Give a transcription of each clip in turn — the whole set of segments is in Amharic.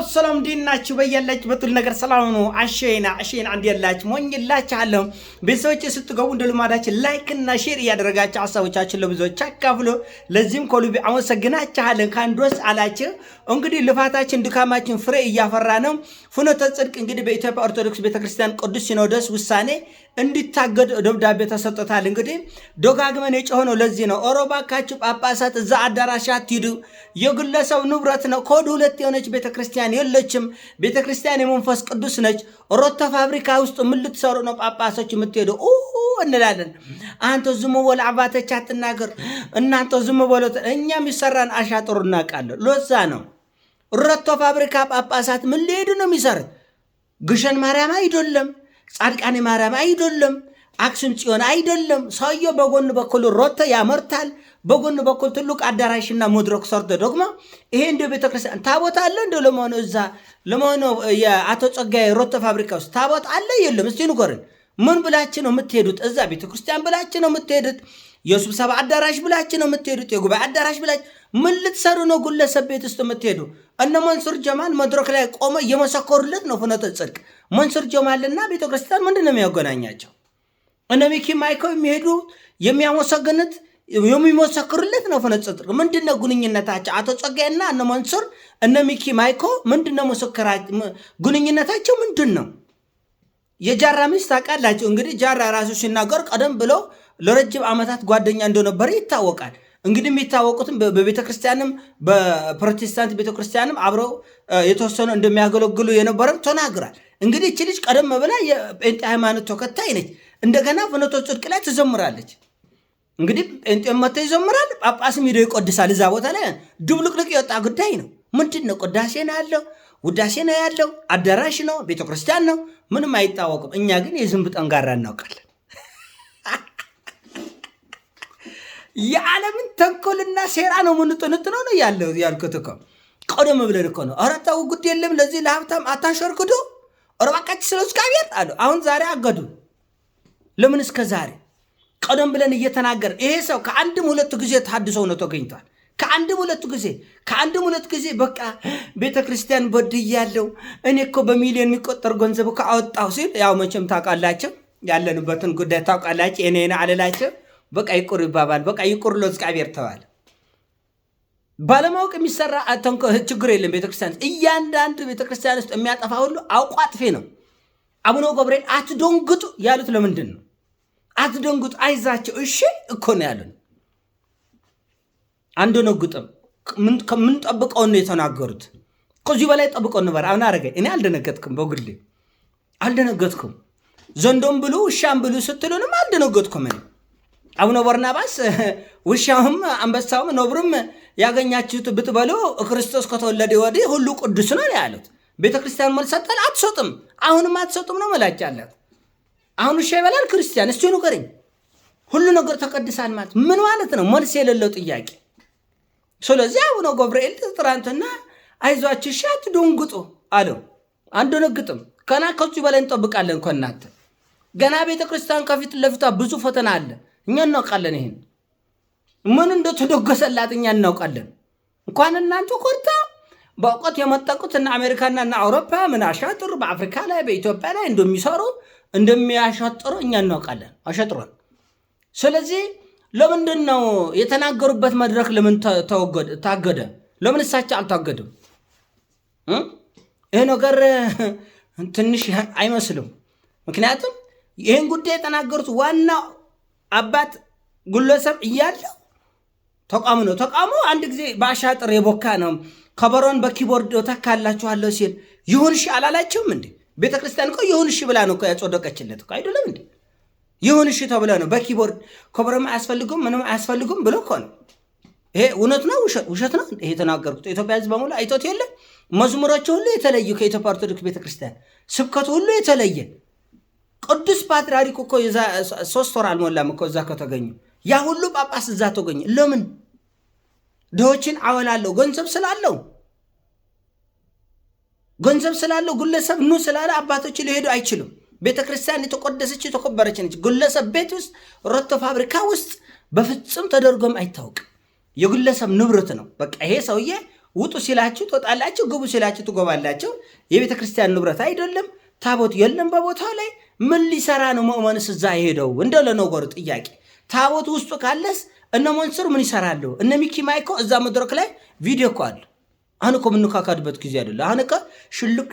ሰላም ዲናችሁ በያላችሁ በጥል ነገር ሰላም ነው። አሸይና አንድ ያላችሁ ሞኝላችኋለሁ። ቤተሰቦች ስትገቡ እንደልማዳችን ላይክ እና ሼር እያደረጋችሁ ሐሳቦቻችሁን ለብዙዎች አካፍሉ። ለዚህም ከልቤ አመሰግናችኋለሁ። ካንዶስ አላችሁ እንግዲህ ልፋታችን ድካማችን ፍሬ እያፈራ ነው። ፍኖተ ጽድቅ እንግዲህ በኢትዮጵያ ኦርቶዶክስ ቤተክርስቲያን ቅዱስ ሲኖዶስ ውሳኔ እንዲታገድ ደብዳቤ ተሰጥቷል። እንግዲህ ደጋግመን የጮኸው ለዚህ ነው። ኦሮባካችሁ ጳጳሳት እዛ አዳራሽ አትሂዱ፣ የግለሰብ ንብረት ነው። ኮድ ሁለት የሆነች ቤተክርስቲያን የለችም። ቤተክርስቲያን የመንፈስ ቅዱስ ነች። ሮቶ ፋብሪካ ውስጥ ምን ልትሰሩ ነው ጳጳሶች የምትሄዱ እንላለን። አንተ ዝም በል አባተች አትናገር፣ እናንተ ዝም በሉ። እኛም ይሰራን አሻጥሩ እናውቃለን። ለዛ ነው ሮቶ ፋብሪካ ጳጳሳት ምን ሊሄዱ ነው የሚሰሩት? ግሸን ማርያም አይደለም፣ ጻድቃኔ ማርያም አይደለም፣ አክሱም ጽዮን አይደለም። ሰውየው በጎን በኩል ሮቶ ያመርታል፣ በጎን በኩል ትልቅ አዳራሽና መድረክ ሰርቶ ደግሞ ይሄ እንደ ቤተክርስቲያን ታቦት አለ እንደ ለመሆኑ እዛ ለመሆኑ የአቶ ጸጋዬ ሮቶ ፋብሪካ ውስጥ ታቦት አለ የለም? እስቲ ንገሩን። ምን ብላችሁ ነው የምትሄዱት? እዛ ቤተክርስቲያን ብላችሁ ነው የምትሄዱት? የስብሰባ አዳራሽ ብላችሁ ነው የምትሄዱት? የጉባኤ አዳራሽ ብላችሁ ምን ልትሰሩ ነው? ግለሰብ ቤት ውስጥ የምትሄዱ? እነ መንሱር ጀማል መድረክ ላይ ቆመ እየመሰከሩለት ነው ፍኖተ ጽድቅ። መንሱር ጀማልና ቤተክርስቲያን ምንድን ነው የሚያገናኛቸው? እነ ሚኪ ማይኮ የሚሄዱ የሚያመሰግኑት የሚመሰክሩለት ነው ፍኖተ ጽድቅ። ምንድን ነው ግንኙነታቸው? አቶ ጸጋዬና እነ መንሱር እነ ሚኪ ማይኮ ምንድን ነው ግንኙነታቸው? ምንድን ነው? የጃራ ሚስት ታውቃላችሁ። እንግዲህ ጃራ ራሱ ሲናገር ቀደም ብሎ ለረጅም ዓመታት ጓደኛ እንደነበረ ይታወቃል። እንግዲህ የሚታወቁትም በቤተክርስቲያንም በፕሮቴስታንት ቤተክርስቲያንም አብረው የተወሰኑ እንደሚያገለግሉ የነበረም ተናግራል። እንግዲህ እቺ ልጅ ቀደም ብላ የጴንጤ ሃይማኖት ተከታይ ነች። እንደገና ፍኖተ ጽድቅ ላይ ትዘምራለች። እንግዲህ ጴንጤ መጥቶ ይዘምራል፣ ጳጳስም ሄዶ ይቆድሳል። እዛ ቦታ ላይ ድብልቅልቅ የወጣ ጉዳይ ነው። ምንድን ነው? ቅዳሴ ነው ያለው፣ ውዳሴ ነው ያለው፣ አዳራሽ ነው፣ ቤተክርስቲያን ነው፣ ምንም አይታወቅም። እኛ ግን የዝንብ ጠንጋራ እናውቃለን። የዓለምን ተንኮልና ሴራ ነው ምንጥንጥነው ነው ያለው ያልኩት እኮ ቀደም ብለን እኮ ነው። ኧረ ተው ግድ የለም ለዚህ ለሀብታም አታሸርክዱ፣ ኧረ እባካችሁ ስለ እግዚአብሔር አሉ። አሁን ዛሬ አገዱ። ለምን እስከ ዛሬ ቀደም ብለን እየተናገርን ይሄ ሰው ከአንድም ሁለት ጊዜ ታድሶ ነው ተገኝቷል። ከአንድም ሁለት ጊዜ በቃ ቤተክርስቲያን በድያለሁ እኔ እኮ በሚሊዮን የሚቆጠር ገንዘብ እኮ አወጣሁ ሲል ያው መቼም ታውቃላችሁ ያለንበትን ጉዳይ ታውቃላችሁ። እኔ አለላችሁ በቃ ይቁር ይባባል። በቃ ይቁር ለእግዚአብሔር ተባለ። ባለማወቅ የሚሰራ ችግር የለም። ቤተክርስቲያን እያንዳንዱ ቤተክርስቲያን ውስጥ የሚያጠፋ ሁሉ አውቆ አጥፌ ነው። አቡነ ገብርኤል አትደንግጡ ያሉት ለምንድን ነው? አትደንግጡ አይዛቸው እሺ እኮ ነው ያሉን። አንደነግጥም። ምን ጠብቀውን ነው የተናገሩት? ከዚህ በላይ ጠብቀው ነበር። አሁን አረገ። እኔ አልደነገጥኩም፣ በግሌ አልደነገጥኩም። ዘንዶም ብሉ ውሻም ብሉ ስትሉንም አልደነገጥኩም። እኔ አቡነ በርናባስ ውሻውም አንበሳውም ነብሩም ያገኛችሁት ብትበሉ ክርስቶስ ከተወለደ ወዲህ ሁሉ ቅዱስ ነው ያሉት። ቤተክርስቲያን መልስ ሰጣል? አትሰጡም። አሁንም አትሰጡም ነው መላጫለት። አሁን ውሻ ይበላል ክርስቲያን? እስቲ ንገረኝ። ሁሉ ነገር ተቀድሳል ማለት ምን ማለት ነው? መልስ የሌለው ጥያቄ። ስለዚህ አቡነ ገብርኤል ትናንትና አይዟችሁ እሺ አትደንግጡ አለው። አንደነግጥም። ገና ከዚህ በላይ እንጠብቃለን እኮ እናንተ። ገና ቤተክርስቲያን ከፊት ለፊቷ ብዙ ፈተና አለ። እኛ እናውቃለን። ይሄን ምን እንደተደገሰላት እኛ እናውቃለን። እንኳን እናንተ ኮርታ በእውቀት የመጠቁት እና አሜሪካና እና አውሮፓ ምን አሻጥር በአፍሪካ ላይ በኢትዮጵያ ላይ እንደሚሰሩ እንደሚያሻጥሩ እኛ እናውቃለን። አሻጥሮን። ስለዚህ ለምንድን ነው የተናገሩበት መድረክ ለምን ታገደ? ለምን እሳቸው አልታገዱም? ይሄ ነገር ትንሽ አይመስልም። ምክንያቱም ይህን ጉዳይ የተናገሩት ዋናው አባት ግለሰብ እያለው ተቋሙ ነው። ተቋሙ አንድ ጊዜ በአሻጥር የቦካ ነው። ከበሮን በኪቦርድ ተካላችኋለሁ ሲል ይሁን እሺ አላላቸውም እንዴ? ቤተክርስቲያን እኮ ይሁን እሺ ብላ ነው ያጸደቀችለት እኮ አይደለም እንዴ? ይሁን እሺ ተብለ ነው በኪቦርድ ከበሮም አያስፈልጉም ምንም አያስፈልጉም ብሎ እኮ ነው። ይሄ እውነት ነው ውሸት ነው? ይሄ ተናገርኩት። ኢትዮጵያ ሕዝብ በሙሉ አይቶት የለ መዝሙሮቹ ሁሉ የተለዩ ከኢትዮጵያ ኦርቶዶክስ ቤተክርስቲያን ስብከቱ ሁሉ የተለየ ቅዱስ ፓትርያርኩ እኮ 3 ወር አልሞላም እኮ እዛ ከተገኙ ያ ሁሉ ጳጳስ እዛ ተገኘ። ለምን? ድሆችን አወላለሁ ገንዘብ ስላለው ግለሰብ ኑ ስላለ አባቶች ሊሄዱ አይችሉም። ቤተክርስቲያን የተቆደሰች የተከበረች ነች። ግለሰብ ቤት ውስጥ ሮቶ ፋብሪካ ውስጥ በፍጹም ተደርጎም አይታወቅም። የግለሰብ ንብረት ነው። በቃ ይሄ ሰውዬ ውጡ ሲላችሁ ትወጣላችሁ፣ ግቡ ሲላችሁ ትገባላችሁ። የቤተ ክርስቲያን ንብረት አይደለም። ታቦት የለም በቦታው ላይ። ምን ሊሰራ ነው ምእመንስ እዛ ሄደው? እንደው ለነገሩ ጥያቄ ታቦት ውስጡ ካለስ እነ መንሱር ምን ይሰራሉ? እነ ሚኪ ማይኮ እዛ መድረክ ላይ ቪዲዮ እኮ አሉ። አሁን እኮ የምንካካድበት ጊዜ አይደለ። አሁን እኮ ሽልክ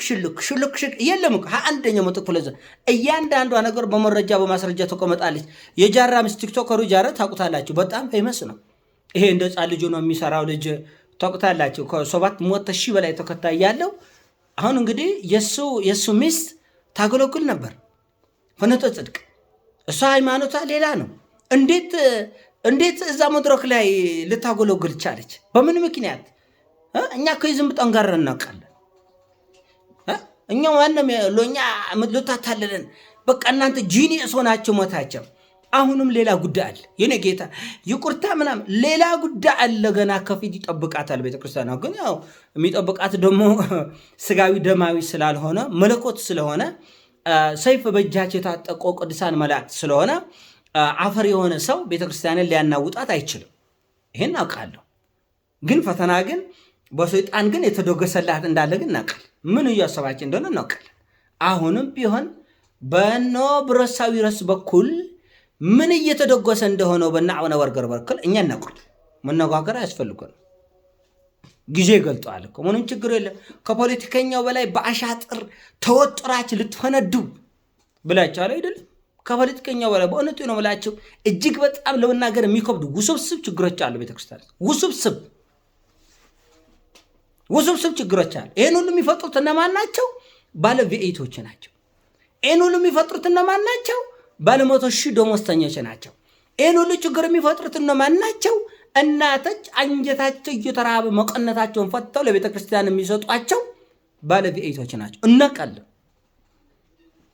የለም እኮ 21ኛው መቶ ክፍለ ዘመን እያንዳንዷ ነገር በመረጃ በማስረጃ ተቆመጣለች። የጃራ ምስ ቲክቶከሩ ጃራ ታውቁታላችሁ፣ በጣም ፌመስ ነው። ይሄ እንደ ሕፃን ልጅ ነው የሚሰራው ልጅ ታውቁታላችሁ። ከ700,000 በላይ ተከታይ ያለው አሁን እንግዲህ የሱ ሚስት ታገለግል ነበር ፍኖተ ጽድቅ። እሷ ሃይማኖቷ ሌላ ነው። እንዴት እዛ መድረክ ላይ ልታገለግል ቻለች? በምን ምክንያት? እኛ እኮ ዝም ጠንጋራ እናውቃለን። እኛ ዋንም ለኛ ልታታለለን። በቃ እናንተ ጂኒየስ ሆናችሁ ሞታቸው። አሁንም ሌላ ጉዳይ አለ። የኔ ጌታ ይቁርታ ምናምን ሌላ ጉዳይ አለ። ገና ከፊት ይጠብቃታል ቤተክርስቲያን። ግን ያው የሚጠብቃት ደግሞ ስጋዊ ደማዊ ስላልሆነ መለኮት ስለሆነ ሰይፍ በእጃቸው የታጠቁ ቅዱሳን መላእክት ስለሆነ አፈር የሆነ ሰው ቤተክርስቲያንን ሊያናውጣት አይችልም። ይሄን አውቃለሁ። ግን ፈተና ግን በሰይጣን ግን የተደገሰላት እንዳለ ግን እናውቃለን። ምን እያሰባችን እንደሆነ እናውቃለን። አሁንም ቢሆን በኖ ብረሳዊ ረስ በኩል ምን እየተደጎሰ እንደሆነው በእነ አቡነ ወርገር በኩል እኛ እናውቃለን። መነጋገር አያስፈልገንም። ጊዜ ገልጧል እኮ ምንም ችግር የለም። ከፖለቲከኛው በላይ በአሻጥር ተወጥራችሁ ልትፈነዱ ብላችኋል አይደለም? ከፖለቲከኛው በላይ በእውነቱ ነው የምላችሁ እጅግ በጣም ለመናገር የሚከብዱ ውስብስብ ችግሮች አሉ ቤተክርስቲያን። ውስብስብ ችግሮች አሉ። ይህን ሁሉ የሚፈጥሩት እነማን ናቸው? ባለ ቪኤቶች ናቸው። ይህን ሁሉ የሚፈጥሩት እነማን ናቸው? ባለ 100,000 ደሞዝተኞች ናቸው። ይህን ሁሉ ችግር የሚፈጥሩት እነማን ናቸው? እናቶች አንጀታቸው እየተራበ መቀነታቸውን ፈተው ለቤተ ክርስቲያን የሚሰጧቸው ባለ ቪኤቶች ናቸው። እናውቃለን።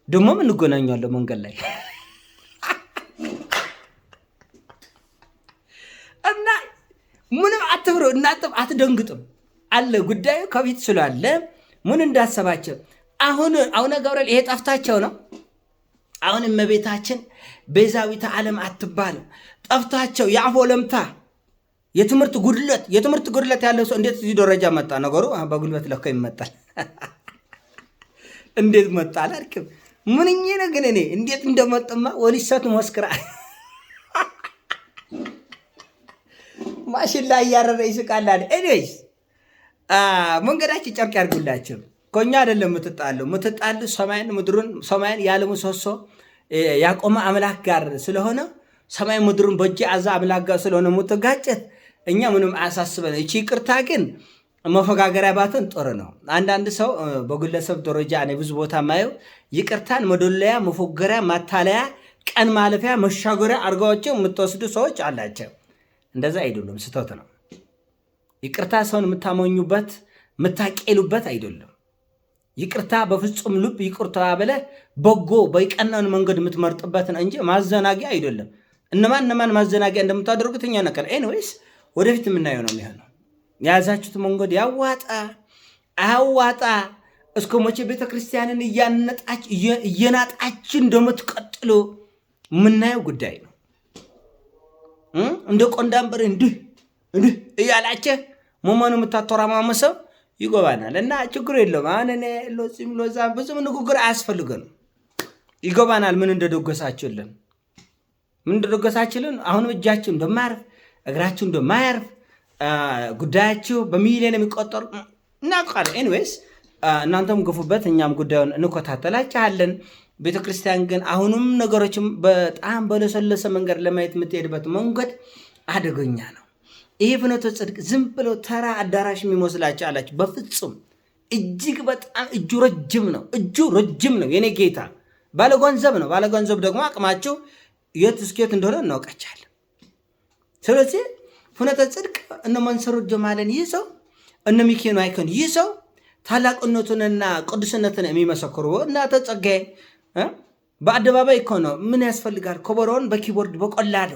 ደግሞ እንገናኛለን መንገድ ላይ እና ምንም አትፍሩ፣ እናንተም አትደንግጥም አለ ጉዳዩ ከፊት ስላለ ምን እንዳሰባቸው አሁን አቡነ ገብርኤል ይሄ ጠፍታቸው ነው። አሁን እመቤታችን ቤዛዊተ ዓለም አትባልም። ጠፍታቸው የአፍ ወለምታ የትምህርት ጉድለት ያለው ሰው እንዴት እዚህ ደረጃ መጣ? ነገሩ በጉልበት ለካ ይመጣል። እንዴት መጣ አላልክም? ምንኝ ነው ግን እኔ እንዴት እንደመጣማ ወሊሰት መስክራ ማሽላ እያረረ ይስቃላል። ኤኒዌይስ መንገዳችን ጨርቅ ያርጉላችሁ። ከኛ አይደለም የምትጣሉ ሰማይን ምድሩን ሰማይን ያለ ምሰሶ ያቆመ አምላክ ጋር ስለሆነ ሰማይ ምድሩን በእጅ አዛ አምላክ ጋር ስለሆነ የምትጋጨት እኛ ምንም አያሳስበን። እቺ ይቅርታ ግን መፈጋገሪያ ባትን ጥሩ ነው። አንዳንድ ሰው በግለሰብ ደረጃ እኔ ብዙ ቦታ ማየው ይቅርታን መዶለያ፣ መፎገሪያ፣ ማታለያ፣ ቀን ማለፊያ፣ መሻገሪያ አድርገዋቸው የምትወስዱ ሰዎች አላቸው። እንደዛ አይደለም፣ ስህተት ነው። ይቅርታ ሰውን የምታመኙበት የምታቄሉበት አይደለም። ይቅርታ በፍጹም ልብ ይቅርታ ብለህ በጎ በቀናውን መንገድ የምትመርጥበት ነው እንጂ ማዘናጊያ አይደለም። እነማን ማዘናጊያ እንደምታደርጉት እኛ ነቀል። ኤኒዌይስ ወደፊት የምናየው ነው የሚሆነው። የያዛችሁት መንገድ ያዋጣ አያዋጣ እስከ መቼ ቤተክርስቲያንን እየናጣችን እንደምትቀጥሉ የምናየው ጉዳይ ነው። እንደ ቆንዳንበር እንዲህ እያላችሁ መሆኑ የምታተራማመሰው ይጎባናል። እና ችግር የለውም። አሁን እኔ ሎዚም ሎዛ ብዙም ንግግር አያስፈልገንም። ይጎባናል ምን እንደደገሳችሁልን አሁንም እጃችሁ እንደማያርፍ እግራችሁ እንደማያርፍ ጉዳያችሁ በሚሊዮን የሚቆጠሩ እናውቃለን። ኤኒዌይስ እናንተም ገፉበት፣ እኛም ጉዳዩን እንከታተላችኋለን። ቤተክርስቲያን ግን አሁንም ነገሮችም በጣም በለሰለሰ መንገድ ለማየት የምትሄድበት መንገድ አደገኛ ነው። ይሄ ፍኖተ ጽድቅ ዝም ብሎ ተራ አዳራሽ የሚመስላችሁ አላችሁ። በፍጹም እጅግ በጣም እጁ ረጅም ነው። የኔ ጌታ ባለገንዘብ ነው። ባለገንዘብ ደግሞ አቅማችሁ የት እስኬት እንደሆነ እናውቃችኋለን። ስለዚህ ፍኖተ ጽድቅ እነ መንሱር ጀማልን ይዘው እነ ሚኪ ማይኮን ይዘው ታላቅነቱንና ቅዱስነትን የሚመሰክሩ እናተ ጸጋዬ በአደባባይ እኮ ነው። ምን ያስፈልጋል? ከበሮውን በኪቦርድ በቆላሉ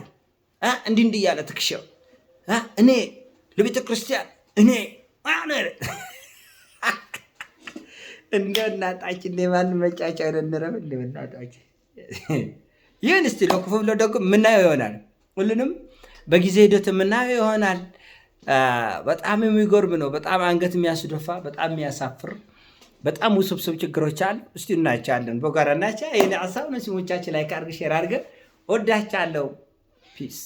እንዲህ እያለ ትክሸው እኔ ለቤተ ክርስቲያን እኔ እንደ እናጣችን እንደማን መጫጫ እንደነረም እንደናጣችን ይህን እስቲ ለክፉ ብሎ ደግሞ ምናየው ይሆናል። ሁሉንም በጊዜ ሂደት ምናየው ይሆናል። በጣም የሚገርም ነው። በጣም አንገት የሚያስደፋ በጣም የሚያሳፍር በጣም ውስብስብ ችግሮች አሉ። እስቲ እናያቸዋለን በጋራ እናያቸው። ይሄን ሀሳብ ነው። ሲሞቻችን ላይ ካርግ ሼር አድርገን ወዳቻለሁ። ፒስ